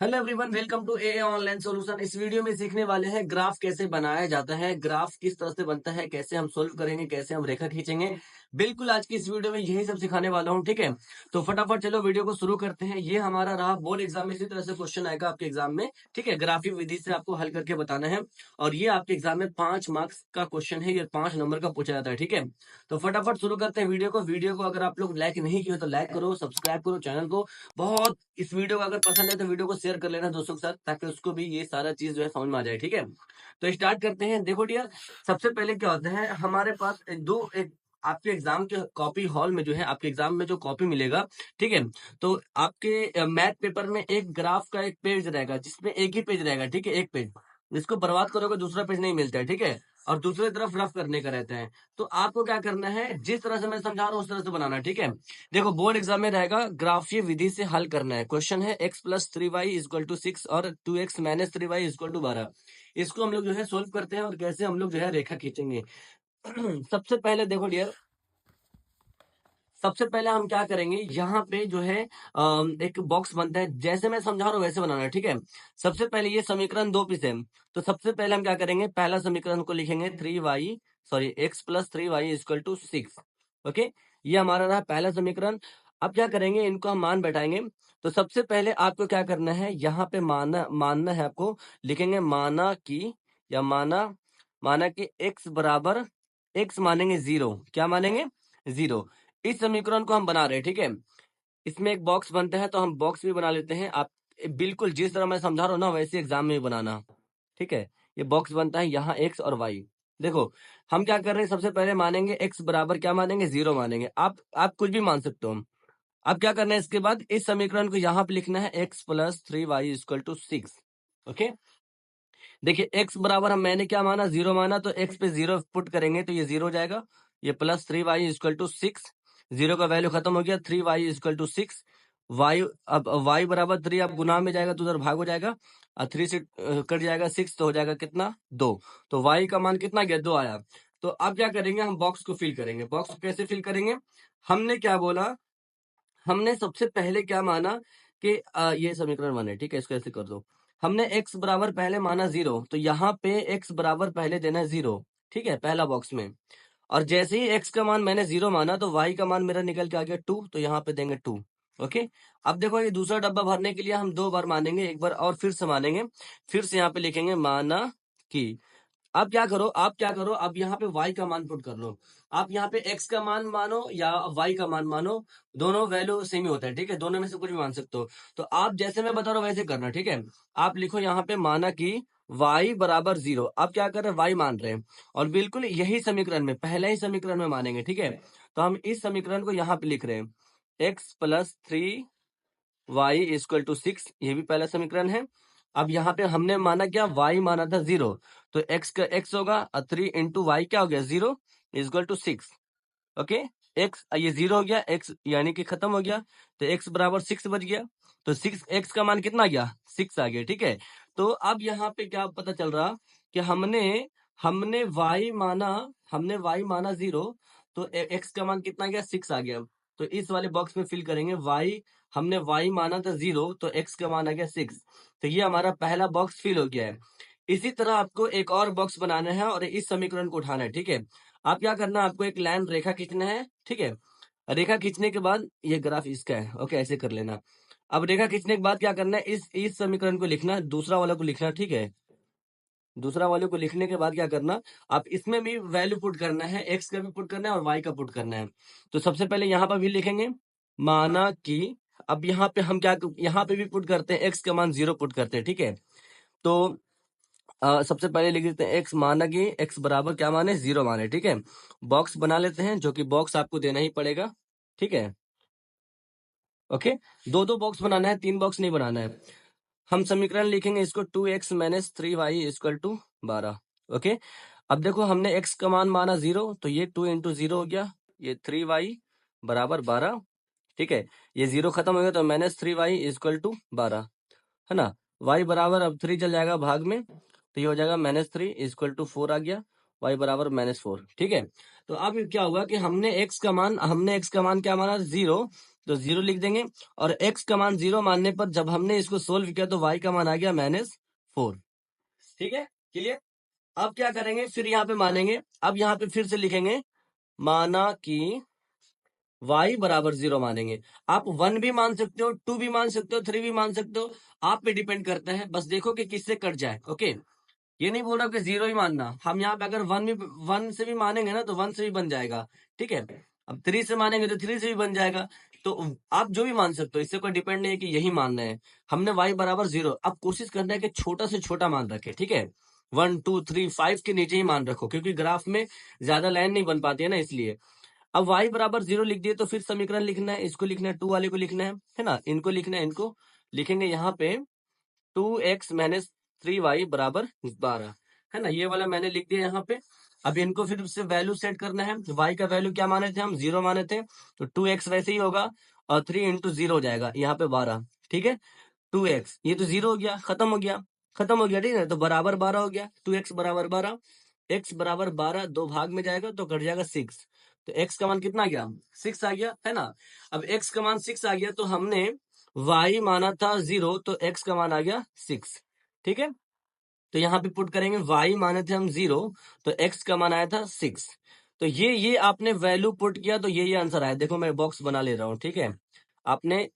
Hello everyone, welcome to a online solution. इस video में सीखने वाले हैं ग्राफ कैसे बनाया जाता है, ग्राफ किस तरह से बनता है, कैसे हम सोल्व करेंगे, कैसे हम रेखा खींचेंगे। बिल्कुल आज की इस वीडियो में यही सब सिखाने वाला हूं, ठीक है। तो फटाफट चलो वीडियो को शुरू करते हैं। ये हमारा रहा बोर्ड एग्जाम में, इसी तरह से क्वेश्चन आएगा आपके एग्जाम में, ठीक है। ग्राफिक विधि से आपको हल करके बताना है और ये आपके एग्जाम में 5 मार्क्स का क्वेश्चन है, ये 5 नंबर का पूछा जाता है, ठीक है। तो फटाफट शुरू करते हैं वीडियो को अगर आप लोग लाइक नहीं किए तो लाइक करो, सब्सक्राइब करो चैनल को। बहुत इस वीडियो को अगर पसंद है तो वीडियो को शेयर कर लेना दोस्तों के साथ, ताकि उसको भी ये सारा चीज जो है समझ में आ जाए, ठीक है। तो स्टार्ट करते हैं। देखो डियर, सबसे पहले क्या होता है, हमारे पास एक आपके एग्जाम के कॉपी हॉल में जो है, आपके एग्जाम में जो कॉपी मिलेगा, ठीक है। तो आपके मैथ पेपर में एक ग्राफ का एक पेज रहेगा, जिसमें एक ही पेज रहेगा, ठीक है, एक पेज। जिसको बर्बाद करोगे दूसरा पेज नहीं मिलता है, ठीक है। और दूसरी तरफ रफ करने का रहता है। तो आपको क्या करना है, जिस तरह से मैं समझा रहा हूँ उस तरह से बनाना है, ठीक है। देखो बोर्ड एग्जाम में रहेगा, ग्राफीय विधि से हल करना है। क्वेश्चन है x+3y इक्वल टू 6 और 2x-3y इक्वल टू 12। इसको हम लोग जो है सोल्व करते हैं और कैसे हम लोग जो है रेखा खींचेंगे। सबसे पहले देखो डियर, सबसे पहले हम क्या करेंगे, यहाँ पे जो है एक बॉक्स बनता है, जैसे मैं समझा रहा हूँ वैसे बनाना है, ठीक है। सबसे पहले ये समीकरण दो पीस है। तो सबसे पहले हम क्या करेंगे, पहला समीकरण को लिखेंगे 3y, sorry x+3y equal to 6। Okay, ये हमारा रहा पहला समीकरण। अब क्या करेंगे, इनको हम मान बैठाएंगे। तो सबसे पहले आपको क्या करना है, यहाँ पे माना मानना है आपको। लिखेंगे माना कि, या माना माना कि x बराबर, x मानेंगे 0। क्या मानेंगे, 0। इस समीकरण को हम बना रहे हैं, ठीक है। इसमें एक बॉक्स बनता है, तो हम बॉक्स भी बना लेते हैं। आप बिल्कुल जिस तरह मैं समझा रहा हूँ ना, वैसे एग्जाम में भी बनाना, ठीक है। ये बॉक्स बनता है, यहाँ एक्स और वाई। देखो हम क्या कर रहे हैं, सबसे पहले मानेंगे एक्स बराबर, क्या मानेंगे, 0 मानेंगे। आप कुछ भी मान सकते हो। अब क्या करना है, इसके बाद इस समीकरण को यहाँ पे लिखना है x+3y इक्वल टू 6। ओके, देखिए एक्स बराबर हम, मैंने क्या माना, 0 माना, तो एक्स पे 0 पुट करेंगे तो ये 0 हो जाएगा। ये +3y इक्वल टू 6, 0 का वैल्यू खत्म हो गया, 3y इक्वल टू 6। वाई, अब y बराबर 3, अब गुना में जाएगा तो उधर भाग हो जाएगा, और 3 से कट जाएगा 6, तो हो जाएगा कितना, 2। तो y का मान कितना गया, 2 आया। तो अब क्या करेंगे, हम बॉक्स को फिल करेंगे। बॉक्स को कैसे फिल करेंगे, हमने क्या बोला, हमने सबसे पहले क्या माना कि ये समीकरण 1 है, ठीक है। इसको ऐसे कर दो। हमने x बराबर पहले माना 0, तो यहाँ पे x बराबर पहले देना है 0, ठीक है, पहला बॉक्स में। और जैसे ही x का मान मैंने 0 माना, तो y का मान मेरा निकल के आ गया 2, तो यहाँ पे देंगे 2। ओके, अब देखो ये दूसरा डब्बा भरने के लिए हम 2 बार मानेंगे, एक बार और फिर से मानेंगे। फिर से यहाँ पे लिखेंगे माना कि। अब क्या करो, अब यहाँ पे y का मान पुट कर लो। आप यहाँ पे x का मान मानो या y का मान मानो, दोनों वैल्यू सेम ही होता है, ठीक है। दोनों में से कुछ भी मान सकते हो। तो आप जैसे मैं बता रहा हूँ वैसे करना, ठीक है। आप लिखो यहाँ पे माना कि y बराबर 0। आप क्या कर रहे हैं, y मान रहे हैं, और बिल्कुल यही समीकरण में, पहले ही समीकरण में मानेंगे, ठीक है। तो हम इस समीकरण को यहाँ पे लिख रहे हैं, x+3y इक्वल टू 6, ये भी पहला समीकरण है। अब यहाँ पे हमने माना क्या, y माना था 0, तो x का x होगा, 3 इंटू वाई क्या हो गया, 0 इक्वल टू 6। ओके, x ये 0 हो गया, x यानी कि खत्म हो गया, तो x बराबर 6 बच गया। तो 6, x का मान कितना आ गया, 6 आ गया, ठीक है। तो अब यहाँ पे क्या पता चल रहा कि हमने हमने y माना हमने y माना 0, तो x का मान कितना आ गया, 6 आ गया। तो इस वाले बॉक्स में फिल करेंगे y, हमने y माना था 0, तो x का मान आ गया 6। तो ये हमारा पहला बॉक्स फिल हो गया है। इसी तरह आपको एक और बॉक्स बनाना है और इस समीकरण को उठाना है, ठीक है। आप क्या करना है, आपको एक लाइन रेखा खींचना है, ठीक है। रेखा खींचने के बाद, ये ग्राफ इसका है, ओके, ऐसे कर लेना। अब रेखा खींचने के बाद क्या करना है, इस समीकरण को लिखना, दूसरा वाला को लिखना, ठीक है। दूसरा वाले को लिखने के बाद क्या करना, आप इसमें भी वैल्यू पुट करना है, एक्स का भी पुट करना है और वाई का पुट करना है। तो सबसे पहले यहाँ पर भी लिखेंगे माना कि। अब यहाँ पे हम क्या, यहाँ पे भी पुट करते हैं, एक्स का मान 0 पुट करते हैं, ठीक है। तो सबसे पहले लिख देते हैं एक्स माना कि एक्स बराबर क्या माने, 0 माने, ठीक है। बॉक्स बना लेते हैं, जो कि बॉक्स आपको देना ही पड़ेगा, ठीक है। ओके, दो दो बॉक्स बनाना है, 3 बॉक्स नहीं बनाना है। हम समीकरण लिखेंगे इसको 2x-3y इक्वल टू 12। ओके, अब देखो हमने x का मान माना 0, तो ये 2 इंटू 0 हो गया, ये 3y बराबर 12, ठीक है। ये 0 खत्म हो गया, तो -3y इक्वल टू 12, है ना। y बराबर अब 3 चल जाएगा भाग में, तो ये हो जाएगा -3 इक्वल टू 4 आ गया। y बराबर -4। ठीक है, तो अब क्या हुआ कि हमने x का मान क्या माना, 0, तो 0 लिख देंगे। और x का मान 0 मानने पर जब हमने इसको सोल्व किया तो y का मान आ गया -4। ठीक है, क्लियर। अब क्या करेंगे, फिर यहाँ पे मानेंगे, अब यहाँ पे फिर से लिखेंगे, माना कि y बराबर 0 मानेंगे। आप 1 भी मान सकते हो, 2 भी मान सकते हो, 3 भी मान सकते हो, आप पे डिपेंड करता है। बस देखो कि किससे कट जाए। ओके, ये नहीं बोल रहा कि 0 ही मानना। हम यहाँ पे अगर 1 से भी मानेंगे ना तो 1 से भी बन जाएगा। ठीक है, अब 3 से मानेंगे तो 3 से भी बन जाएगा। तो आप जो भी मान सकते हो, इससे कोई डिपेंड नहीं है कि यही मानना है। हमने y बराबर 0, अब कोशिश करना है कि छोटा से छोटा मान रखे। ठीक है, 1 2 3 5 के नीचे ही मान रखो, क्योंकि ग्राफ में ज्यादा लाइन नहीं बन पाती है ना, इसलिए। अब y बराबर 0 लिख दिए तो फिर समीकरण लिखना है, इसको लिखना है, 2 वाले को लिखना है ना, इनको लिखना है, इनको लिखेंगे यहाँ पे 2x माइनस 3y बराबर 12, है ना, ये वाला मैंने लिख दिया यहाँ पे। अब इनको फिर से वैल्यू सेट करना है। y का वैल्यू क्या माने थे हम, 0 माने थे, तो 2x वैसे ही होगा, और 3 इंटू 0 हो जाएगा यहाँ पे 12। ठीक है, 2x ये तो 0 हो गया, खत्म हो गया, खत्म हो गया। ठीक है, तो बराबर 12 हो गया, 2x बराबर 12, x बराबर 12 दो भाग में जाएगा तो कट जाएगा 6। तो x का मान कितना आ गया, 6 आ गया, है ना। अब x का मान 6 आ गया तो हमने y माना था 0, तो x का मान आ गया 6। ठीक है, तो यहाँ पे पुट करेंगे, y माने थे हम 0, तो x का मान आया था 6। तो ये आपने वैल्यू पुट किया तो ये आंसर आया। देखो मैं बॉक्स बना ले रहा हूँ। ठीक है, आपने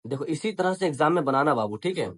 देखो इसी तरह से एग्जाम में बनाना बाबू। ठीक है,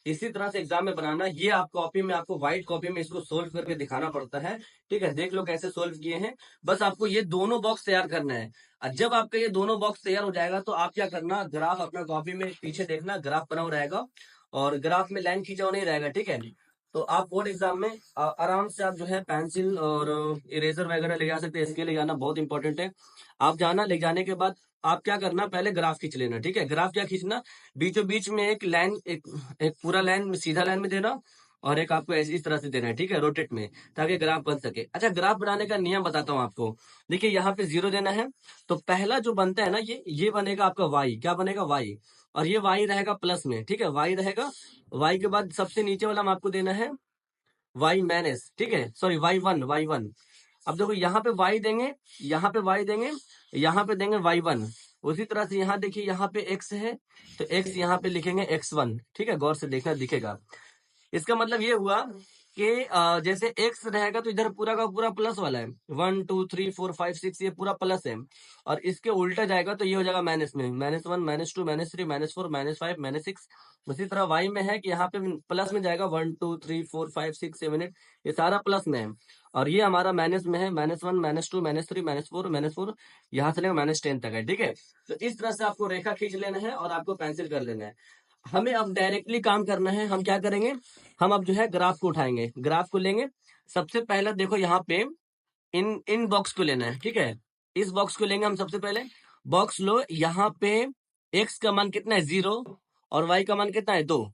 इसी तरह से एग्जाम में बनाना। ये आप कॉपी में, आपको व्हाइट कॉपी में इसको सोल्व करके दिखाना पड़ता है। ठीक है, देख लो कैसे सोल्व किए हैं। बस आपको ये दोनों बॉक्स तैयार करना है। और जब आपका ये दोनों बॉक्स तैयार हो जाएगा तो आप क्या करना, ग्राफ अपना कॉपी में पीछे देखना, ग्राफ बना हुआ रहेगा और ग्राफ में लाइन खींचा हुआ नहीं रहेगा। ठीक है, तो आप बोर्ड एग्जाम में आराम से आप जो है पेंसिल और इरेजर वगैरह ले जा सकते हैं। इसके ले जाना बहुत इंपॉर्टेंट है। आप जाना, ले जाने के बाद आप क्या करना, पहले ग्राफ खींच लेना। ठीक है, ग्राफ क्या खींचना, बीचों बीच में एक लाइन, एक पूरा लाइन सीधा लाइन में देना, और एक आपको ऐसे इस तरह से देना है। ठीक है, रोटेट में, ताकि ग्राफ बन सके। अच्छा, ग्राफ बनाने का नियम बताता हूँ आपको। देखिए यहाँ पे 0 देना है, तो पहला जो बनता है ना, ये बनेगा आपका y। क्या बनेगा, y, और ये y रहेगा प्लस में। ठीक है, y रहेगा, y के बाद सबसे नीचे वाला हम आपको देना है y माइनस। ठीक है, सॉरी y1। अब देखो यहाँ पे y देंगे, यहाँ पे y देंगे, यहाँ पे देंगे y1। उसी तरह से यहाँ देखिए, यहाँ पे x है, तो x यहाँ पे लिखेंगे x1। ठीक है, गौर से देखना, दिखेगा। इसका मतलब ये हुआ कि जैसे x रहेगा तो इधर पूरा का पूरा प्लस वाला है, 1 2 3 4 5 6, ये पूरा प्लस है। और इसके उल्टा जाएगा तो ये हो जाएगा माइनस में, -1 -2 -3 -4 -5 -6। उसी तरह y में है कि यहाँ पे प्लस में जाएगा, 1 2 3 4 5 6 7 8, ये सारा प्लस में है। और ये हमारा माइनस में है, -1 -2 -3 -4 यहाँ से लेकर -10 तक है। ठीक है, तो इस तरह से आपको रेखा खींच लेना है और आपको पेंसिल कर लेना है। हमें अब डायरेक्टली काम करना है। हम क्या करेंगे, हम अब जो है ग्राफ को उठाएंगे, ग्राफ को लेंगे। सबसे पहले देखो यहाँ पे इन इन बॉक्स को लेना है। ठीक है, इस बॉक्स को लेंगे हम सबसे पहले। बॉक्स लो, यहाँ पे x का मान कितना है, 0, और y का मान कितना है, 2।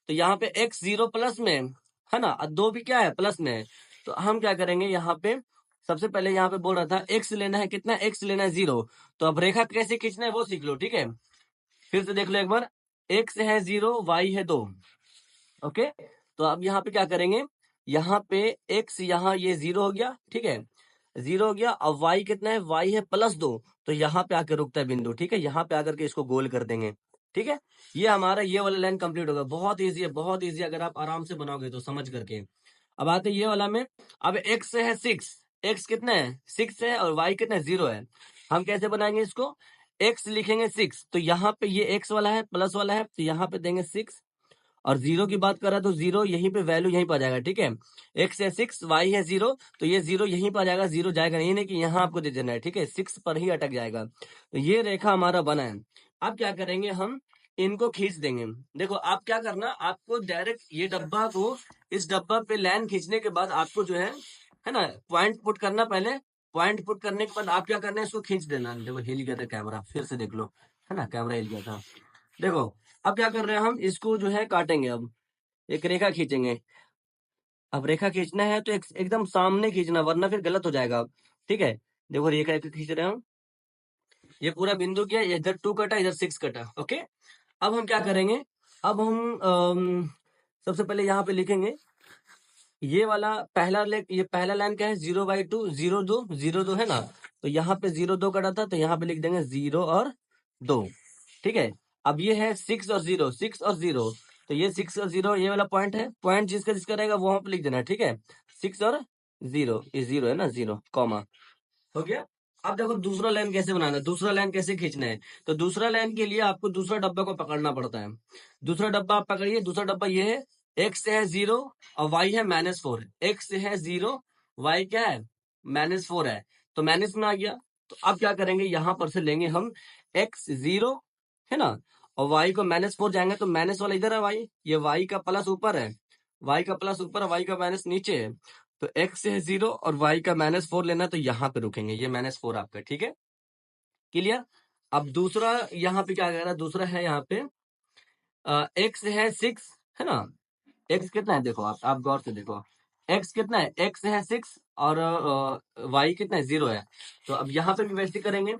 तो यहाँ पे x 0 प्लस में है ना, और 2 भी क्या है, प्लस में है। तो हम क्या करेंगे, यहाँ पे सबसे पहले यहाँ पे बोल रहा था x लेना है, कितना x लेना है, 0। तो अब रेखा कैसे खींचना है वो सीख लो। ठीक है, फिर से देख लो एक बार, x है 0, y है 2। ओके, तो अब यहाँ पे क्या करेंगे, यहाँ पे x, यहाँ ये 0 हो गया। ठीक है, 0 हो गया। अब y कितना है, y है +2, तो यहाँ पे आकर रुकता है बिंदु। ठीक है, यहाँ पे आकर के इसको गोल कर देंगे। ठीक है, ये हमारा ये वाला लाइन कंप्लीट होगा। बहुत ईजी है, बहुत ईजी, अगर आप आराम से बनाओगे तो, समझ करके। अब आते हैं ये वाला में। अब x है 6, x कितना है, 6 है, और y कितना है, 0 है। हम कैसे बनाएंगे इसको, x लिखेंगे 6, तो यहाँ पे ये x वाला है, प्लस वाला है, तो यहाँ पे देंगे 6। और 0 की बात कर रहा है तो 0 यहीं पे, वैल्यू यहीं पर आ जाएगा। ठीक है, x है 6, y है 0, तो ये 0 यहीं पर आ जाएगा, 0 जाएगा नहीं कि यहाँ आपको दे देना है। ठीक है, 6 पर ही अटक जाएगा। तो ये रेखा हमारा बना है। अब क्या करेंगे, हम इनको खींच देंगे। देखो आप क्या करना, आपको डायरेक्ट ये डब्बा को, इस डब्बा पे लाइन खींचने के बाद आपको जो है ना, पॉइंट पुट करना पहले। पॉइंट पुट करने के बाद आप क्या करना है, इसको खींच देना। देखो हिल गया था कैमरा, फिर से देख लो, है ना, कैमरा हिल गया था। देखो अब क्या कर रहे हैं, हम इसको जो है काटेंगे। अब एक रेखा खींचेंगे। अब रेखा खींचना है तो एकदम सामने खींचना, वरना फिर गलत हो जाएगा। ठीक है, देखो रेखा एक खींच रहे हैं हम। ये पूरा बिंदु क्या है, इधर 2 कटा, इधर 6 कटा। ओके, अब हम क्या करेंगे, अब हम सबसे पहले यहाँ पे लिखेंगे, ये वाला ये पहला लाइन क्या है, 0/2, 0 2 है ना। तो यहाँ पे 0 2 कटा था, तो यहाँ पे लिख देंगे 0 और 2। ठीक है। अब ये है 6 और 0, 6 और 0। तो ये 6 और 0 ये वाला पॉइंट है, पॉइंट जिसका जिसका रहेगा वो वहां पे लिख देना है। ठीक है। 6 और 0, ये 0 है ना, 0 कॉमा हो गया। अब देखो दूसरा लाइन कैसे बनाना है, दूसरा लाइन कैसे खींचना है। तो दूसरा लाइन के लिए आपको दूसरा डब्बा को पकड़ना पड़ता है। दूसरा डब्बा आप पकड़िए, दूसरा डब्बा ये है, x है 0 और y है -4। x है 0, y क्या है, -4 है, तो माइनस में आ गया। तो अब क्या करेंगे, यहां पर से लेंगे हम x 0 है ना, और y को -4 जाएंगे तो माइनस वाला इधर है y, ये y का प्लस ऊपर है, y का प्लस ऊपर है, y का माइनस नीचे है। तो x है 0 और y का -4 लेना है, तो यहाँ पे रुकेंगे, ये -4 आपका। ठीक है, क्लियर। अब दूसरा यहाँ पे क्या कह रहा है, दूसरा है यहाँ पे x है 6 है ना। x कितना है, देखो आप गौर से देखो, x कितना है, x है 6 और y कितना है, 0 है। तो अब यहाँ पे भी वैसे करेंगे,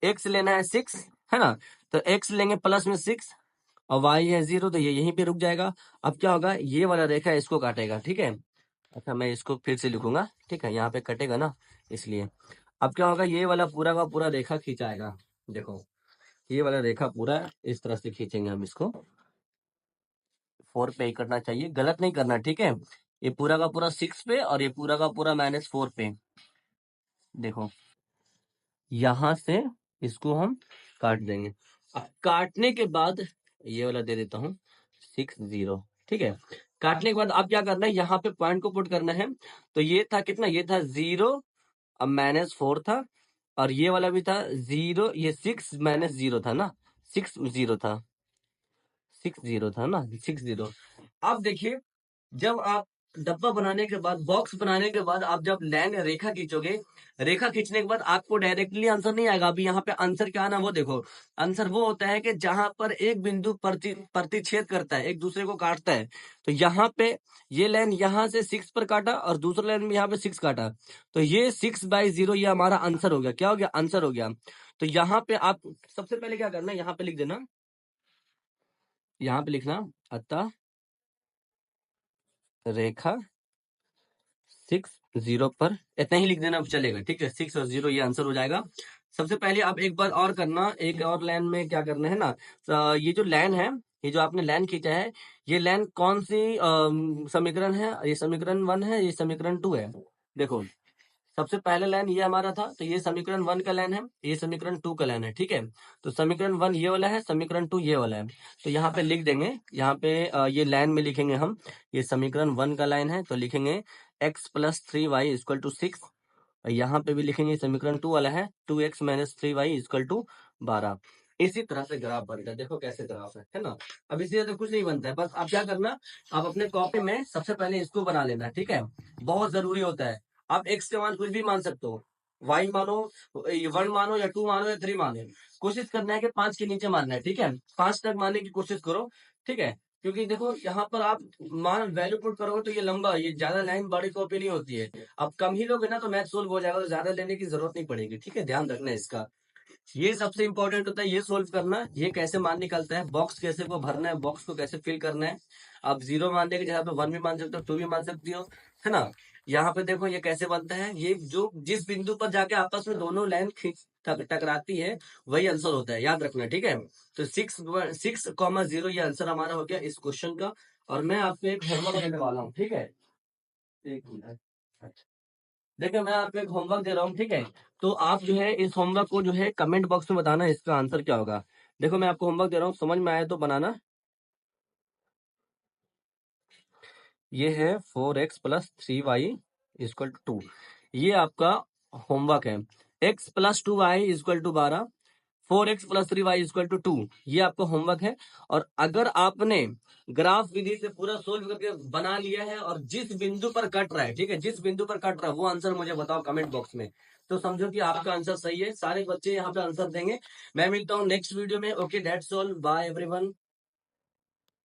x लेना है 6 है ना, तो x लेंगे प्लस में 6 और y है 0, तो ये यहीं पे रुक जाएगा। अब क्या होगा, ये वाला रेखा इसको काटेगा। ठीक है। अच्छा मैं इसको फिर से लिखूंगा, ठीक है, यहाँ पे कटेगा ना इसलिए। अब क्या होगा, ये वाला पूरा का पूरा रेखा खींचाएगा। देखो ये वाला रेखा पूरा इस तरह से खींचेंगे हम इसको, 4 पे ही करना चाहिए, गलत नहीं करना। ठीक है। ये पूरा का पूरा 6 पे और ये पूरा का पूरा -4 पे। देखो यहां से इसको हम काट देंगे। अब काटने के बाद ये वाला दे देता हूँ 6 0। ठीक है। काटने के बाद अब क्या करना है, यहाँ पे पॉइंट को पुट करना है। तो ये था कितना, ये था 0, अब -4 था, और ये वाला भी था 0, ये 6 -0 था ना, 6 0 था, 6 0 था ना, 6 0। अब देखिए, जब आप डब्बा बनाने के बाद, बॉक्स बनाने के बाद, आप जब लाइन रेखा खींचोगे, रेखा खींचने के बाद आपको डायरेक्टली आंसर नहीं आएगा। अभी यहाँ पे आंसर क्या आना, वो देखो। आंसर वो होता है कि जहां पर एक बिंदु प्रतिच्छेद करता है, एक दूसरे को काटता है। तो यहाँ पे ये लाइन यहाँ से 6 पर काटा और दूसरा लाइन में यहाँ पे 6 काटा, तो ये 6/0 ये हमारा आंसर हो गया। क्या हो गया, आंसर हो गया। तो यहाँ पे आप सबसे पहले क्या करना है, यहाँ पे लिख देना, यहाँ पे लिखना, अतः रेखा 6 0 पर, इतना ही लिख देना चलेगा। ठीक है, 6 और 0 ये आंसर हो जाएगा। सबसे पहले आप एक बार और करना, एक और लाइन में क्या करना है ना, ये जो लाइन है, ये जो आपने लाइन खींचा है, ये लाइन कौन सी समीकरण है, ये समीकरण 1 है, ये समीकरण 2 है। देखो सबसे पहला लाइन ये हमारा था, तो ये समीकरण 1 का लाइन है, ये समीकरण 2 का लाइन है। ठीक है। तो समीकरण 1 ये वाला है, समीकरण 2 ये वाला है। तो यहाँ पे लिख देंगे, यहाँ पे ये लाइन में लिखेंगे हम, ये समीकरण 1 का लाइन है, तो लिखेंगे x+3y = 6। यहाँ पे भी लिखेंगे, समीकरण 2 वाला है, 2x - 3y = 12। इसी तरह से ग्राफ बनता है। देखो कैसे ग्राफ है ना। अब इसी तरह से कुछ नहीं बनता है, बस आप क्या करना, आप अपने कॉपी में सबसे पहले इसको बना लेना। ठीक है, बहुत जरूरी होता है। आप एक्स का मान कुछ भी मान सकते हो, वाई मानो, 1 मानो या 2 मानो या 3 मानो, कोशिश करना है कि 5 के नीचे मानना है। ठीक है, 5 तक मानने की कोशिश करो। ठीक है, क्योंकि देखो यहाँ पर आप मान वैल्यू पुट करोगे तो ये लंबा, ये ज्यादा लाइन बड़ी कॉपी नहीं होती है। अब कम ही लोगे ना तो मैथ सोल्व हो जाएगा, तो ज्यादा लेने की जरूरत नहीं पड़ेगी। ठीक है, ध्यान रखना इसका। ये सबसे इंपॉर्टेंट होता है, ये सोल्व करना, ये कैसे मान निकलता है, बॉक्स कैसे को भरना है, बॉक्स को कैसे फिल करना है। आप 0 मानने की जगह पे 1 भी मान सकते हो, 2 भी मान सकती हो, है ना। यहाँ पे देखो ये कैसे बनता है, ये जो जिस बिंदु पर जाके आपस में दोनों लाइन टकराती है, वही आंसर होता है, याद रखना। ठीक है, तो 6,0 ये आंसर हमारा हो गया इस क्वेश्चन का। और मैं आपको एक होमवर्क देने वाला हूँ। ठीक है, एक मिनट। देखिए मैं आपको एक होमवर्क दे रहा हूँ। ठीक है, तो आप जो है इस होमवर्क को जो है कमेंट बॉक्स में बताना इसका आंसर क्या होगा। देखो मैं आपको होमवर्क दे रहा हूँ, समझ में आए तो बनाना। ये है 4x + 3y = 2, ये आपका होमवर्क है। x + 2y = 12, 4x + 3y = 2, ये आपका होमवर्क है। और अगर आपने ग्राफ विधि से पूरा सोल्व करके बना लिया है और जिस बिंदु पर कट रहा है, ठीक है, जिस बिंदु पर कट रहा है वो आंसर मुझे बताओ कमेंट बॉक्स में, तो समझो कि आपका आंसर सही है। सारे बच्चे यहाँ पे आंसर देंगे। मैं मिलता हूँ नेक्स्ट वीडियो में। Okay, that's all, bye everyone.